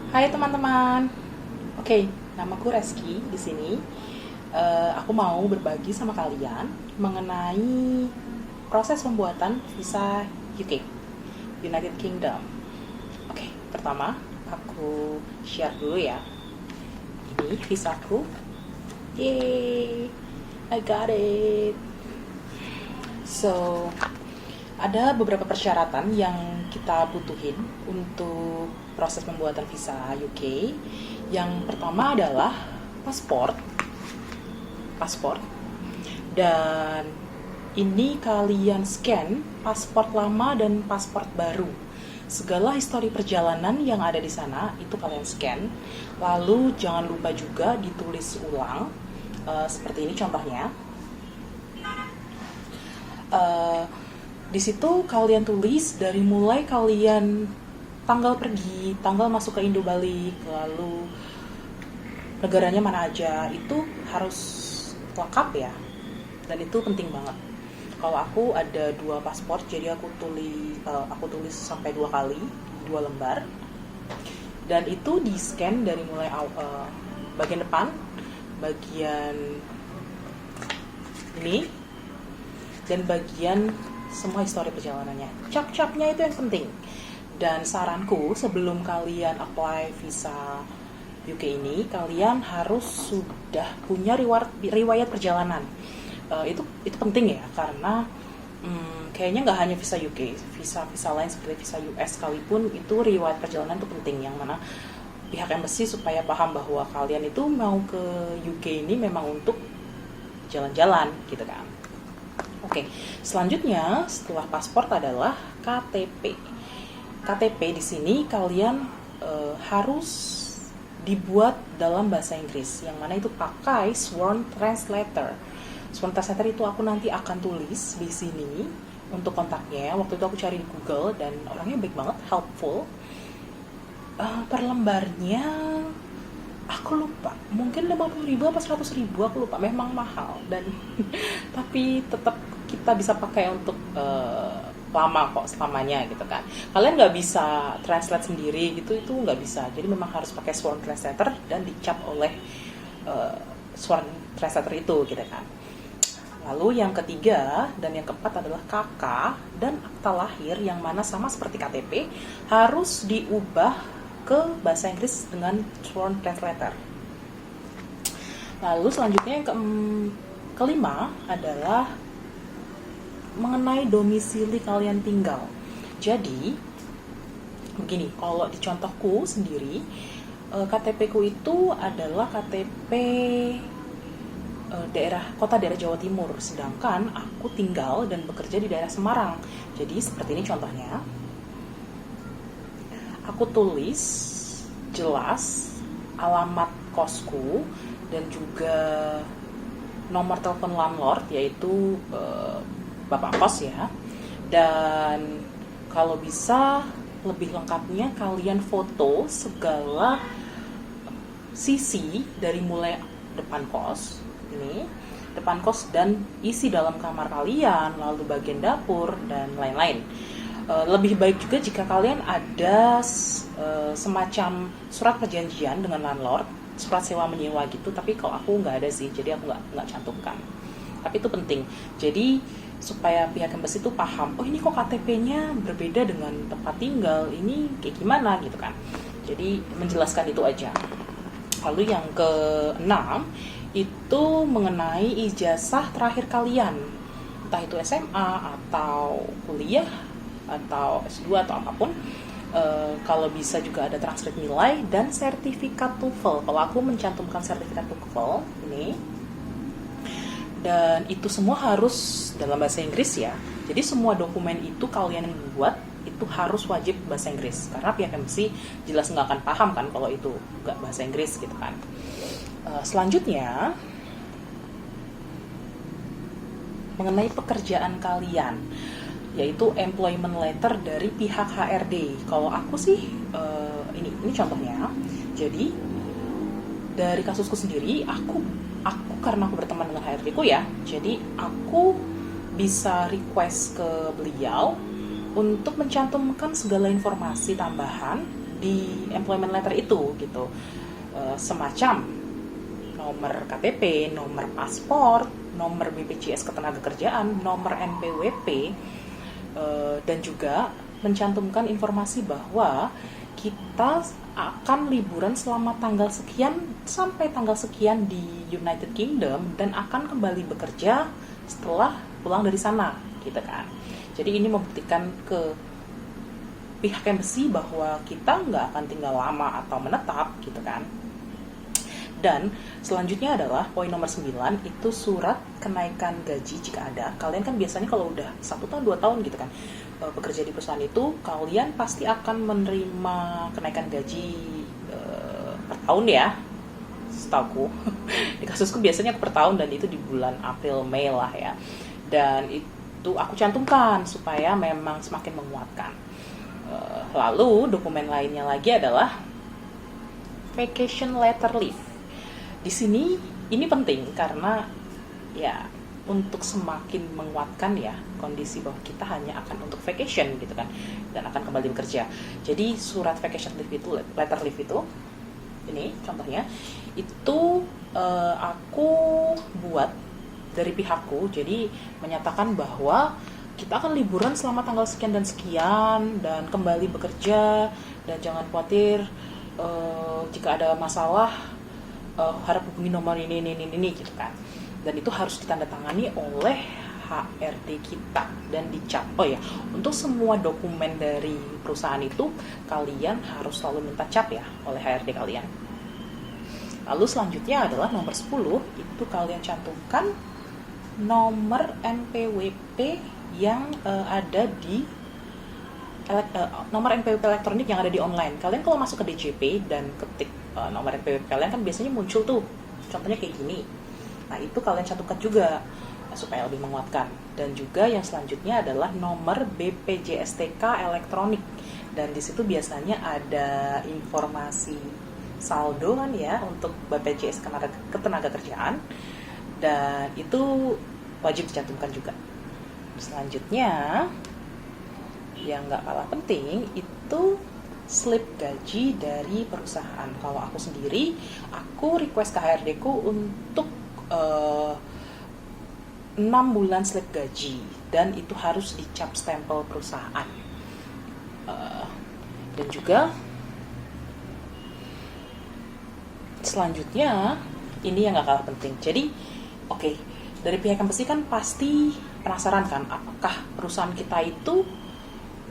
Hai teman-teman. Oke, namaku Reski di sini. Aku mau berbagi sama kalian mengenai proses pembuatan visa UK, United Kingdom. Oke, pertama aku share dulu ya. Ini visaku. Yeay, I got it. So, ada beberapa persyaratan yang kita butuhin untuk proses pembuatan visa UK. Yang pertama adalah paspor. Paspor. Dan ini kalian scan paspor lama dan paspor baru. Segala histori perjalanan yang ada di sana itu kalian scan. Lalu jangan lupa juga ditulis ulang. Seperti ini contohnya. Di situ kalian tulis dari mulai kalian tanggal pergi, tanggal masuk ke Indo balik, lalu negaranya mana aja, itu harus lengkap ya. Dan itu penting banget. Kalau aku ada 2 paspor, jadi aku tulis sampai 2 kali, 2 lembar. Dan itu di scan dari mulai bagian depan, bagian ini, dan bagian semua histori perjalanannya. Cap-capnya itu yang penting. Dan saranku sebelum kalian apply visa UK ini, kalian harus sudah punya riwayat perjalanan. Itu penting ya, karena kayaknya nggak hanya visa UK, visa lain seperti visa US sekalipun itu riwayat perjalanan itu penting, yang mana pihak embassy supaya paham bahwa kalian itu mau ke UK ini memang untuk jalan-jalan gitu kan. Oke, selanjutnya setelah paspor adalah KTP. KTP di sini kalian harus dibuat dalam bahasa Inggris, yang mana itu pakai sworn translator. Sworn translator itu aku nanti akan tulis di sini untuk kontaknya. Waktu itu aku cari di Google dan orangnya baik banget, helpful. Per lembarnya aku lupa, mungkin 50.000 apa 100.000, aku lupa, memang mahal. Dan tapi tetap kita bisa pakai untuk lama kok, selamanya gitu kan. Kalian nggak bisa translate sendiri gitu, itu nggak bisa, jadi memang harus pakai sworn translator dan dicap oleh sworn translator itu gitu kan. Lalu yang ketiga dan yang keempat adalah KK dan akta lahir, yang mana sama seperti KTP harus diubah ke bahasa Inggris dengan sworn translator. Lalu selanjutnya yang kelima adalah mengenai domisili kalian tinggal. Jadi begini, kalau di contohku sendiri, KTP ku itu adalah KTP kota daerah Jawa Timur, sedangkan aku tinggal dan bekerja di daerah Semarang. Jadi seperti ini contohnya. Aku tulis jelas alamat kosku dan juga nomor telepon landlord, yaitu bapak kos ya. Dan kalau bisa lebih lengkapnya kalian foto segala sisi dari mulai depan kos ini, depan kos dan isi dalam kamar kalian, lalu bagian dapur dan lain-lain. Lebih baik juga jika kalian ada semacam surat perjanjian dengan landlord, surat sewa menyewa gitu. Tapi kalau aku nggak ada sih, jadi aku nggak cantumkan. Tapi itu penting. Jadi supaya pihak embassy itu paham, oh ini kok KTP-nya berbeda dengan tempat tinggal, ini kayak gimana gitu kan. Jadi menjelaskan itu aja. Lalu yang keenam itu mengenai ijazah terakhir kalian, entah itu SMA atau kuliah atau S2 atau apapun. Kalau bisa juga ada transkrip nilai dan sertifikat TOEFL. Kalau aku mencantumkan sertifikat TOEFL ini, dan itu semua harus dalam bahasa Inggris ya. Jadi semua dokumen itu kalian buat itu harus wajib bahasa Inggris, karena pihak embassy jelas nggak akan paham kan kalau itu nggak bahasa Inggris gitu kan. Selanjutnya mengenai pekerjaan kalian, yaitu employment letter dari pihak HRD. Kalau aku sih ini contohnya. Jadi dari kasusku sendiri, aku karena aku berteman dengan HRD ku ya, jadi aku bisa request ke beliau untuk mencantumkan segala informasi tambahan di employment letter itu gitu. Semacam nomor KTP, nomor paspor, nomor BPJS Ketenagakerjaan, nomor NPWP, dan juga mencantumkan informasi bahwa kita akan liburan selama tanggal sekian sampai tanggal sekian di United Kingdom dan akan kembali bekerja setelah pulang dari sana, gitu kan. Jadi ini membuktikan ke pihak embassy bahwa kita nggak akan tinggal lama atau menetap, gitu kan. Dan selanjutnya adalah poin nomor 9, itu surat kenaikan gaji jika ada. Kalian kan biasanya kalau udah 1 tahun 2 tahun gitu kan bekerja di perusahaan itu, kalian pasti akan menerima kenaikan gaji per tahun ya, setahuku. Di kasusku biasanya per tahun dan itu di bulan April Mei lah ya. Dan itu aku cantumkan supaya memang semakin menguatkan. Lalu dokumen lainnya lagi adalah vacation letter leave. Di sini ini penting karena ya untuk semakin menguatkan ya kondisi bahwa kita hanya akan untuk vacation gitu kan dan akan kembali bekerja. Jadi surat vacation leave itu, letter leave itu, ini contohnya itu aku buat dari pihakku. Jadi menyatakan bahwa kita akan liburan selama tanggal sekian dan kembali bekerja, dan jangan khawatir jika ada masalah harap hubungi nomor ini gitu kan. Dan itu harus ditandatangani oleh HRD kita dan dicap. Oh ya, untuk semua dokumen dari perusahaan itu kalian harus selalu minta cap ya oleh HRD kalian. Lalu selanjutnya adalah nomor 10, itu kalian cantumkan nomor NPWP yang ada di nomor NPWP elektronik yang ada di online. Kalian kalau masuk ke DJP dan ketik nomor NPWP kalian kan biasanya muncul tuh, contohnya kayak gini. Nah itu kalian cantumkan juga supaya lebih menguatkan. Dan juga yang selanjutnya adalah nomor BPJSTK elektronik. Dan di situ biasanya ada informasi saldo kan ya untuk BPJS Ketenagakerjaan, dan itu wajib dicantumkan juga. Selanjutnya yang nggak kalah penting itu slip gaji dari perusahaan. Kalau aku sendiri, aku request ke HRD ku untuk 6 bulan slip gaji, dan itu harus dicap stempel perusahaan. Dan juga selanjutnya ini yang gak kalah penting. Jadi oke, dari pihak embassy kan pasti penasaran kan apakah perusahaan kita itu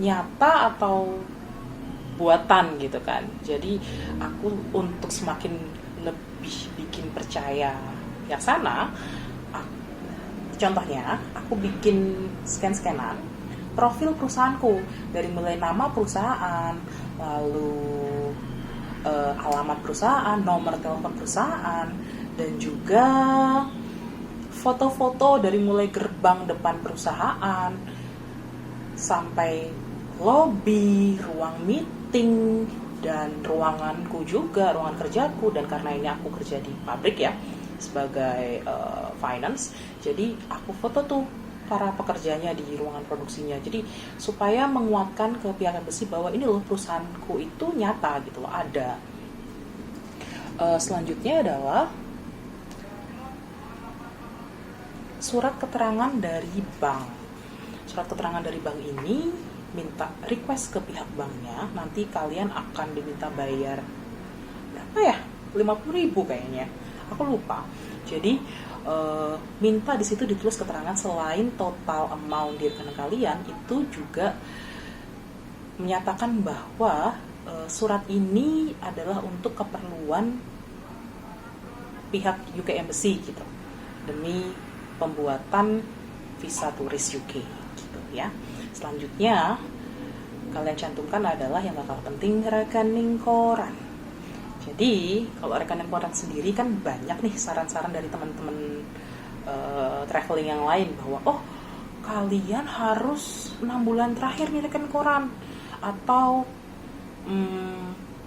nyata atau buatan gitu kan. Jadi aku untuk semakin lebih bikin percaya yang sana, contohnya aku bikin scan-scanan profil perusahaanku, dari mulai nama perusahaan, lalu alamat perusahaan, nomor telepon perusahaan, dan juga foto-foto dari mulai gerbang depan perusahaan sampai lobby, ruang meeting, dan ruanganku juga, ruangan kerjaku. Dan karena ini aku kerja di pabrik ya sebagai finance, jadi aku foto tuh para pekerjanya di ruangan produksinya. Jadi supaya menguatkan ke pihak embassy bahwa ini loh perusahaanku itu nyata gitu loh, ada. Selanjutnya adalah surat keterangan dari bank. Surat keterangan dari bank ini minta request ke pihak banknya, nanti kalian akan diminta bayar berapa ya? 50.000 kayaknya. Aku lupa. Jadi minta di situ ditulis keterangan selain total amount di rekening kalian, itu juga menyatakan bahwa surat ini adalah untuk keperluan pihak UK Embassy gitu, demi pembuatan visa turis UK gitu ya. Selanjutnya kalian cantumkan adalah yang bakal penting, rekening koran. Jadi kalau rekening koran sendiri kan banyak nih saran-saran dari teman-teman traveling yang lain bahwa oh kalian harus 6 bulan terakhir nih rekening koran, atau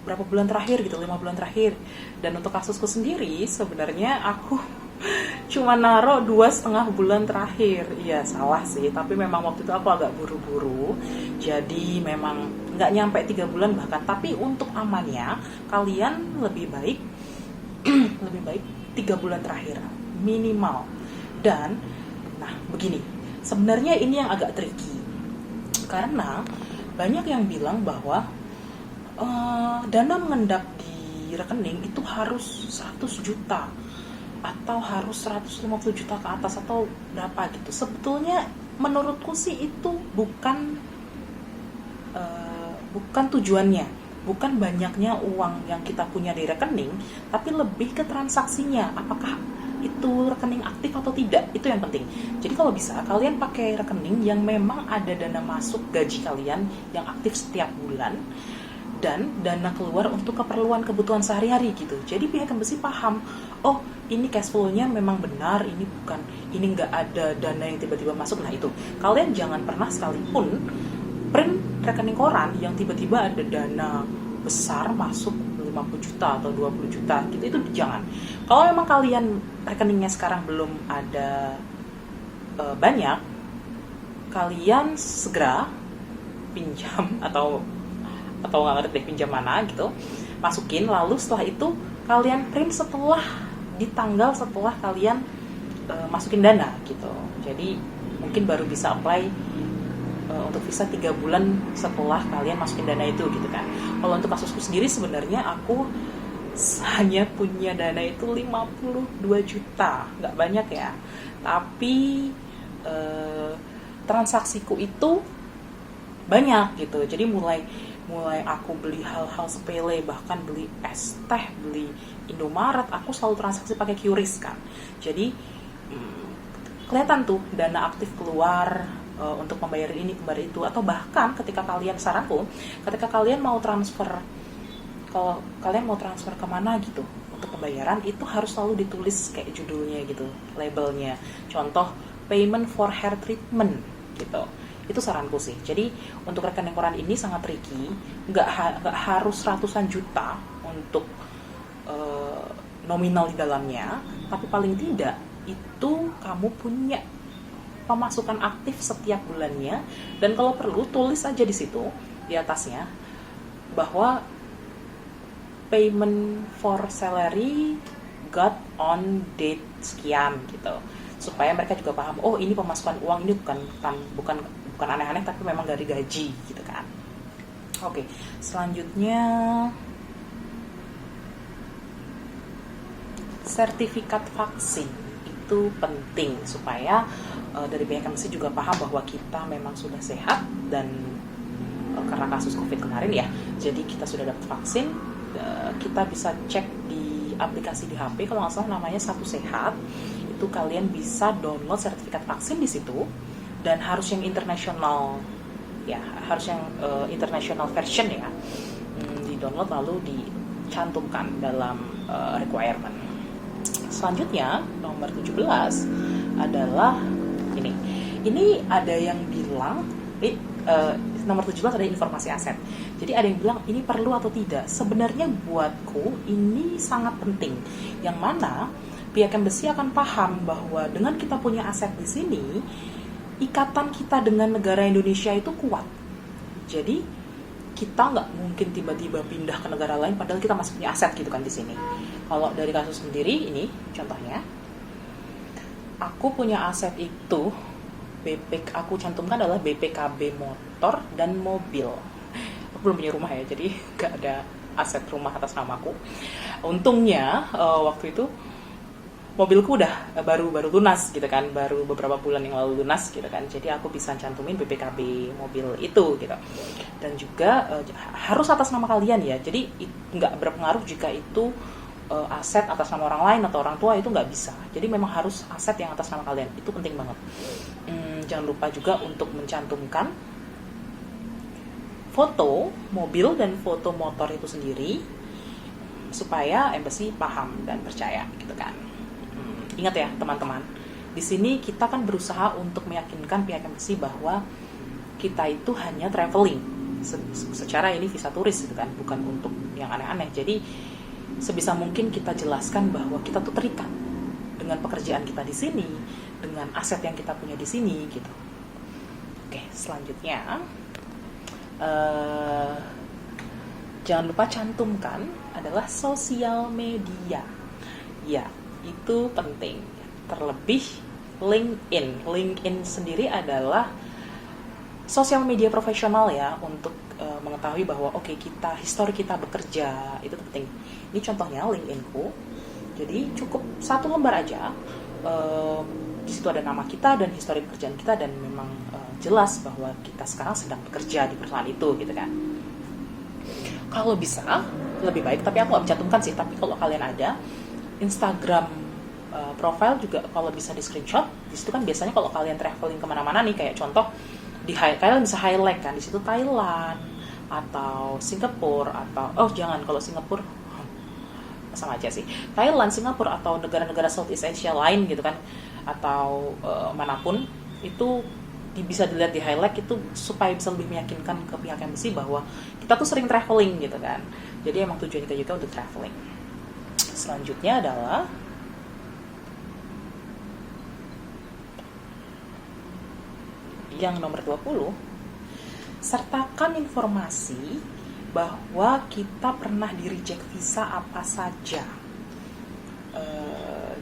berapa bulan terakhir gitu, 5 bulan terakhir. Dan untuk kasusku sendiri sebenarnya aku cuma naruh 2,5 bulan terakhir. Iya salah sih, tapi memang waktu itu aku agak buru-buru, jadi memang nggak nyampe 3 bulan bahkan. Tapi untuk amannya kalian lebih baik lebih baik 3 bulan terakhir minimal. Dan nah begini, sebenarnya ini yang agak tricky karena banyak yang bilang bahwa dana mengendap di rekening itu harus 100 juta atau harus 150 juta ke atas atau berapa gitu. Sebetulnya menurutku sih itu bukan tujuannya, bukan banyaknya uang yang kita punya di rekening, tapi lebih ke transaksinya, apakah itu rekening aktif atau tidak, itu yang penting. Jadi kalau bisa kalian pakai rekening yang memang ada dana masuk gaji kalian yang aktif setiap bulan dan dana keluar untuk keperluan kebutuhan sehari-hari gitu. Jadi pihak embassy paham, oh ini cash flow-nya memang benar, ini nggak ada dana yang tiba-tiba masuk. Nah itu, kalian jangan pernah sekalipun print rekening koran yang tiba-tiba ada dana besar masuk 50 juta atau 20 juta gitu, itu jangan. Kalau memang kalian rekeningnya sekarang belum ada banyak, kalian segera pinjam atau nggak ngerti deh pinjam mana gitu, masukin, lalu setelah itu kalian print di tanggal setelah kalian masukin dana gitu. Jadi mungkin baru bisa apply untuk visa 3 bulan setelah kalian masukin dana itu gitu kan. Kalau untuk kasusku sendiri sebenarnya aku hanya punya dana itu 52 juta, nggak banyak ya, tapi transaksiku itu banyak gitu. Jadi mulai aku beli hal-hal sepele, bahkan beli es teh, beli Indomaret, aku selalu transaksi pakai QRIS kan. Jadi kelihatan tuh dana aktif keluar untuk membayar ini, membayar itu, atau bahkan ketika kalian, saranku, ketika kalian mau transfer, kalau kalian mau transfer kemana gitu untuk pembayaran, itu harus selalu ditulis kayak judulnya gitu, labelnya. Contoh payment for hair treatment gitu. Itu saranku sih. Jadi untuk rekening koran ini sangat tricky, nggak harus ratusan juta untuk nominal di dalamnya, tapi paling tidak itu kamu punya pemasukan aktif setiap bulannya. Dan kalau perlu tulis aja di situ di atasnya bahwa payment for salary got on date sekian gitu, supaya mereka juga paham, oh ini pemasukan uang ini bukan aneh-aneh, tapi memang dari gaji gitu kan. Oke, selanjutnya sertifikat vaksin itu penting supaya dari pihak embassy juga paham bahwa kita memang sudah sehat, dan karena kasus COVID kemarin ya, jadi kita sudah dapat vaksin. Kita bisa cek di aplikasi di HP, kalau nggak salah namanya Satu Sehat, itu kalian bisa download sertifikat vaksin di situ. Dan harus yang international ya, harus yang international version ya, di download lalu dicantumkan dalam requirement. Selanjutnya nomor 17 adalah ini ada yang bilang nomor 17 ada informasi aset. Jadi ada yang bilang ini perlu atau tidak. Sebenarnya buatku ini sangat penting, yang mana pihak embassy akan paham bahwa dengan kita punya aset di sini, ikatan kita dengan negara Indonesia itu kuat. Jadi kita nggak mungkin tiba-tiba pindah ke negara lain padahal kita masih punya aset gitu kan di sini. Kalau dari kasus sendiri ini contohnya, aku punya aset itu aku cantumkan adalah BPKB motor dan mobil. Aku belum punya rumah ya, jadi nggak ada aset rumah atas namaku. Untungnya waktu itu mobilku udah baru lunas gitu kan, baru beberapa bulan yang lalu lunas gitu kan, jadi aku bisa cantumin BPKB mobil itu gitu. Dan juga harus atas nama kalian ya, jadi nggak berpengaruh jika itu aset atas nama orang lain atau orang tua, itu nggak bisa. Jadi memang harus aset yang atas nama kalian, itu penting banget. Jangan lupa juga untuk mencantumkan foto mobil dan foto motor itu sendiri supaya embassy paham dan percaya gitu kan. Ingat ya teman-teman, di sini kita kan berusaha untuk meyakinkan pihak embassy bahwa kita itu hanya traveling, secara ini visa turis gitu kan, bukan untuk yang aneh-aneh. Jadi sebisa mungkin kita jelaskan bahwa kita tuh terikat dengan pekerjaan kita di sini, dengan aset yang kita punya di sini gitu. Oke, selanjutnya jangan lupa cantumkan adalah sosial media. Ya, itu penting. Terlebih LinkedIn. LinkedIn sendiri adalah sosial media profesional ya, untuk mengetahui bahwa kita histori kita bekerja itu penting. Ini contohnya LinkedIn-ku. Jadi cukup 1 lembar aja. Di situ ada nama kita dan histori pekerjaan kita, dan memang jelas bahwa kita sekarang sedang bekerja di perusahaan itu gitu kan. Kalau bisa lebih baik, tapi aku nggak mencantumkan sih. Tapi kalau kalian ada Instagram profile juga, kalau bisa di screenshot. Di situ kan biasanya kalau kalian traveling kemana-mana nih, kayak contoh kalian bisa highlight kan di situ Thailand atau Singapura, atau jangan, kalau Singapura sama aja sih, Thailand, Singapura, atau negara-negara Southeast Asia lain gitu kan, atau manapun itu bisa dilihat di highlight itu, supaya bisa lebih meyakinkan ke pihak embassy bahwa kita tuh sering traveling gitu kan. Jadi emang tujuan kita juga untuk traveling. Selanjutnya adalah yang nomor 20, sertakan informasi bahwa kita pernah di-reject visa apa saja.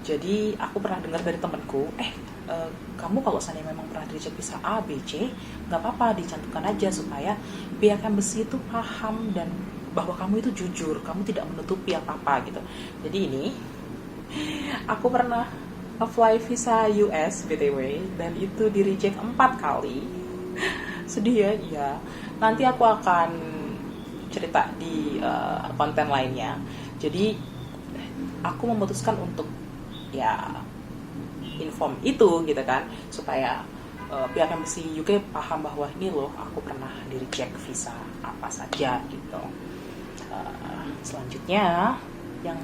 Jadi aku pernah dengar dari temanku, kamu kalau seandainya memang pernah di-reject visa A, B, C, nggak apa-apa, dicantumkan aja supaya pihak embassy itu paham dan bahwa kamu itu jujur, kamu tidak menutupi apa-apa gitu. Jadi ini, aku pernah apply visa US BTW, dan itu di-reject 4 kali. Sedih ya, iya. Nanti aku akan cerita di konten lainnya. Jadi aku memutuskan untuk inform itu gitu kan, supaya pihak embassy UK paham bahwa ini loh, aku pernah di-reject visa apa saja gitu. Selanjutnya yang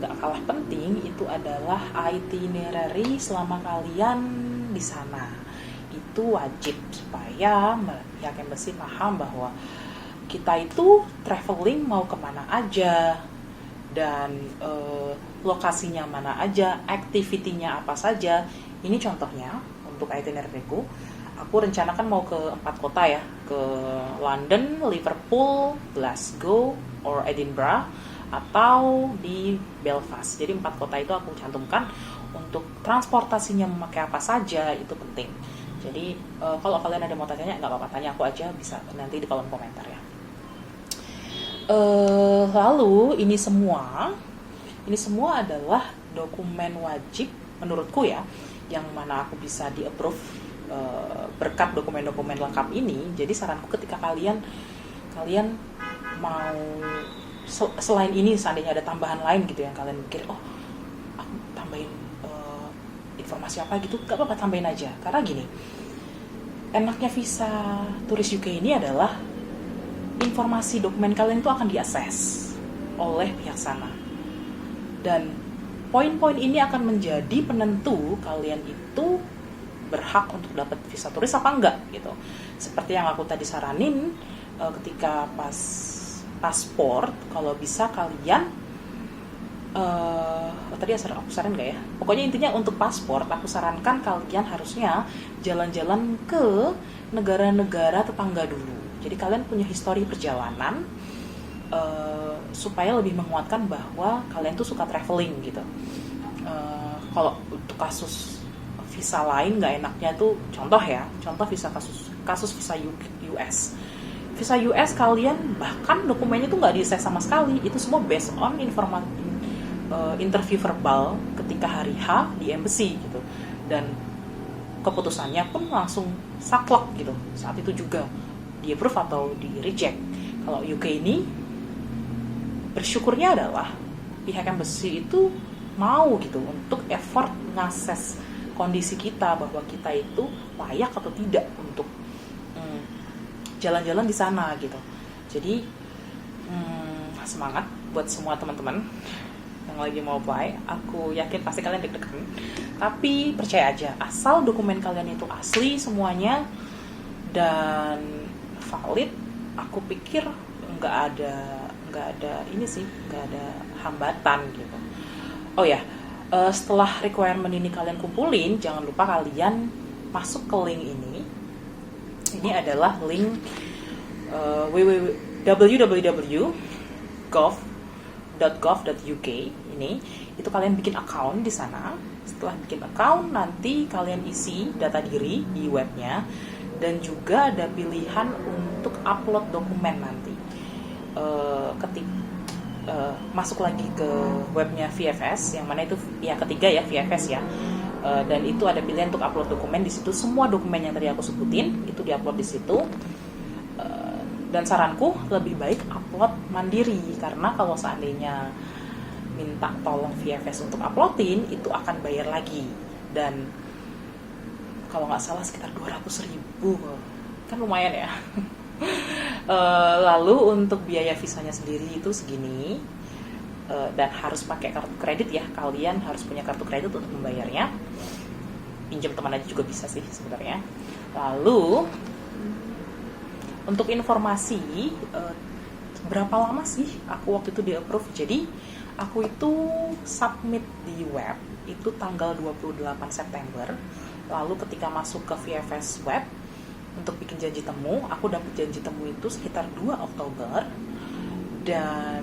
gak kalah penting itu adalah itinerary selama kalian di sana. Itu wajib supaya pihak embassy paham bahwa kita itu traveling mau kemana aja, dan lokasinya mana aja, activity-nya apa saja. Ini contohnya untuk itinerary-ku. Aku rencanakan mau ke 4 kota ya, ke London, Liverpool, Glasgow, or Edinburgh, atau di Belfast. Jadi 4 kota itu aku cantumkan. Untuk transportasinya memakai apa saja itu penting. Jadi kalau kalian ada mau tanya, nggak apa-apa, tanya aku aja, bisa nanti di kolom komentar ya. Lalu ini semua adalah dokumen wajib menurutku ya, yang mana aku bisa di-approve berkat dokumen-dokumen lengkap ini. Jadi saranku ketika kalian mau selain ini, seandainya ada tambahan lain gitu yang kalian mikir, aku tambahin informasi apa gitu, gak apa-apa, tambahin aja. Karena gini, enaknya visa turis UK ini adalah informasi dokumen kalian itu akan diakses oleh pihak sana, dan poin-poin ini akan menjadi penentu kalian itu berhak untuk dapat visa turis apa enggak gitu. Seperti yang aku tadi saranin, ketika pas paspor, kalau bisa kalian tadi aku saran nggak ya? Pokoknya intinya untuk paspor, aku sarankan kalian harusnya jalan-jalan ke negara-negara tetangga dulu. Jadi kalian punya histori perjalanan supaya lebih menguatkan bahwa kalian tuh suka traveling gitu. Kalau untuk kasus visa lain nggak enaknya tuh, contoh kasus visa US. Visa US kalian bahkan dokumennya tuh nggak di-access sama sekali. Itu semua based on interview verbal ketika hari H di embassy gitu. Dan keputusannya pun langsung saklek gitu saat itu juga, di approve atau di reject. Kalau UK ini bersyukurnya adalah pihak embassy itu mau gitu untuk effort ngakses kondisi kita, bahwa kita itu layak atau tidak untuk jalan-jalan di sana gitu. Jadi semangat buat semua teman-teman yang lagi mau apply. Aku yakin pasti kalian deg-degan, tapi percaya aja, asal dokumen kalian itu asli semuanya dan valid, aku pikir nggak ada hambatan gitu. Oh ya, Setelah requirement ini kalian kumpulin, jangan lupa kalian masuk ke link ini. Ini adalah link www.gov.uk. Ini itu kalian bikin account di sana. Setelah bikin account, nanti kalian isi data diri di webnya, dan juga ada pilihan untuk upload dokumen nanti. Masuk lagi ke webnya VFS, yang mana itu ya ketiga ya, VFS ya. Dan itu ada pilihan untuk upload dokumen di situ. Semua dokumen yang tadi aku sebutin itu diupload di situ. Dan saranku lebih baik upload mandiri, karena kalau seandainya minta tolong VFS untuk uploadin, itu akan bayar lagi. Dan kalau nggak salah sekitar 200.000, kan lumayan ya. Lalu untuk biaya visanya sendiri itu segini, dan harus pakai kartu kredit ya. Kalian harus punya kartu kredit untuk membayarnya. Pinjam teman aja juga bisa sih sebenarnya. Lalu untuk informasi, berapa lama sih aku waktu itu di approve. Jadi aku itu submit di web itu tanggal 28 September. Lalu ketika masuk ke VFS web untuk bikin janji temu, aku dapat janji temu itu sekitar 2 Oktober, dan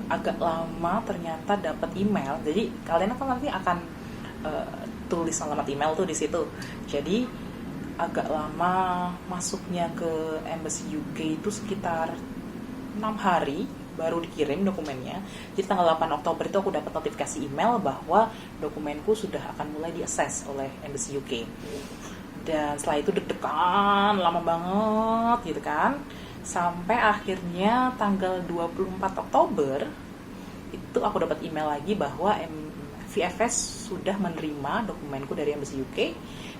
agak lama ternyata dapat email. Jadi kalian nanti akan tulis alamat email tuh di situ. Jadi agak lama masuknya ke Embassy UK itu sekitar 6 hari baru dikirim dokumennya. Jadi tanggal 8 Oktober itu aku dapat notifikasi email bahwa dokumenku sudah akan mulai di-assess oleh Embassy UK. Dan setelah itu deg-degan lama banget gitu kan, sampai akhirnya tanggal 24 Oktober itu aku dapat email lagi bahwa VFS sudah menerima dokumenku dari Embassy UK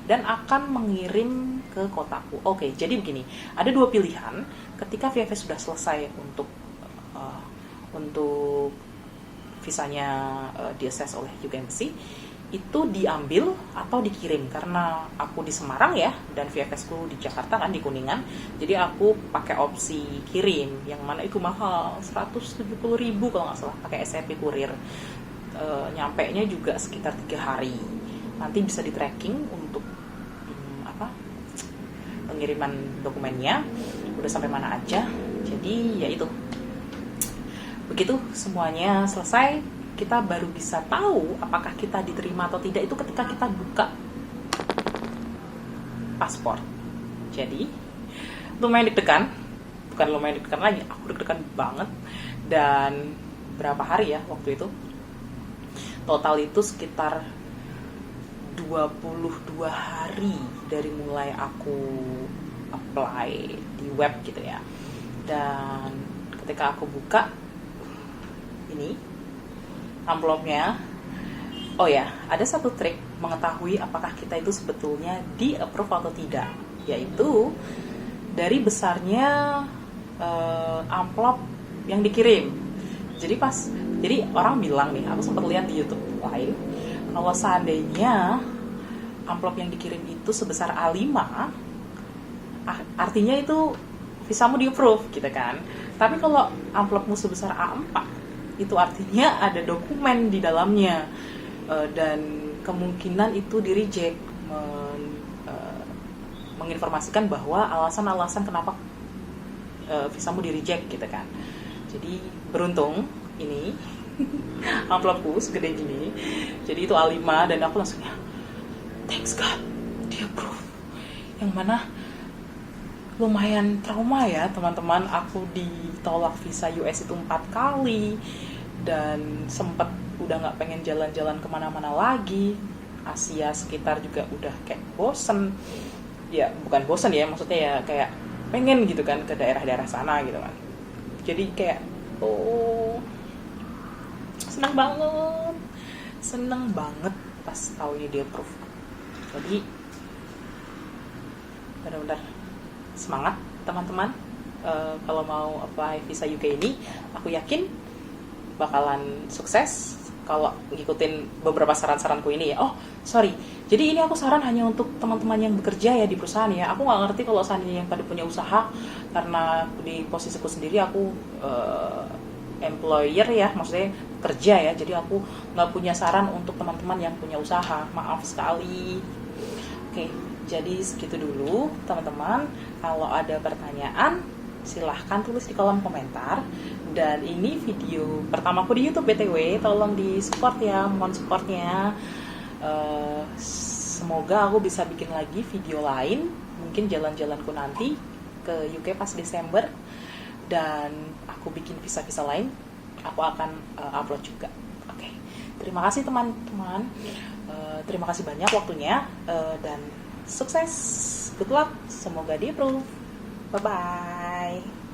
dan akan mengirim ke kotaku. Oke, jadi begini, ada 2 pilihan ketika VFS sudah selesai untuk visanya di-assess oleh UK Embassy, itu diambil atau dikirim. Karena aku di Semarang ya, dan VFS ku di Jakarta kan, di Kuningan, jadi aku pakai opsi kirim, yang mana itu mahal, 170.000 kalau nggak salah, pakai SCP kurir. Nyampe nya juga sekitar 3 hari. Nanti bisa di tracking untuk pengiriman dokumennya udah sampai mana aja. Jadi ya itu, begitu semuanya selesai, kita baru bisa tahu apakah kita diterima atau tidak itu ketika kita buka paspor. Jadi lumayan deg-degan, bukan lumayan deg-degan lagi, aku deg-degan banget. Dan berapa hari ya waktu itu, total itu sekitar 22 hari dari mulai aku apply di web gitu ya. Dan ketika aku buka ini amplopnya, oh ya, ada satu trik mengetahui apakah kita itu sebetulnya di approve atau tidak, yaitu dari besarnya amplop yang dikirim. Jadi orang bilang nih, aku sempat lihat di YouTube lain, kalau seandainya amplop yang dikirim itu sebesar A5, artinya itu visamu di approve gitu kan. Tapi kalau amplopmu sebesar A4, itu artinya ada dokumen di dalamnya, dan kemungkinan itu di reject, menginformasikan bahwa alasan-alasan kenapa visamu di reject gitu kan. Jadi beruntung ini amplopku segede gini, jadi itu A5, dan aku langsungnya thanks God di approve. Yang mana lumayan trauma ya teman-teman, aku ditolak visa US itu 4 kali, dan sempet udah gak pengen jalan-jalan kemana-mana lagi. Asia sekitar juga udah kayak bosen, ya bukan bosen ya, maksudnya ya kayak pengen gitu kan ke daerah-daerah sana gitu kan. Jadi kayak seneng banget pas tahu ini di approve. Jadi benar-benar semangat teman-teman, kalau mau apply visa UK ini, aku yakin bakalan sukses kalau ngikutin beberapa saran-saranku ini ya. Oh sorry, jadi ini aku saran hanya untuk teman-teman yang bekerja ya di perusahaan ya. Aku nggak ngerti kalau seandainya yang pada punya usaha, karena di posisiku sendiri aku employer ya, maksudnya kerja ya. Jadi aku nggak punya saran untuk teman-teman yang punya usaha, maaf sekali. Oke, jadi segitu dulu teman-teman. Kalau ada pertanyaan silahkan tulis di kolom komentar. Dan ini video pertamaku di YouTube BTW, tolong di support ya, mohon supportnya. Semoga aku bisa bikin lagi video lain, mungkin jalan-jalanku nanti ke UK pas Desember, dan aku bikin visa-visa lain, aku akan upload juga. Oke, terima kasih teman-teman, terima kasih banyak waktunya, dan sukses, good luck, semoga di approve, bye bye.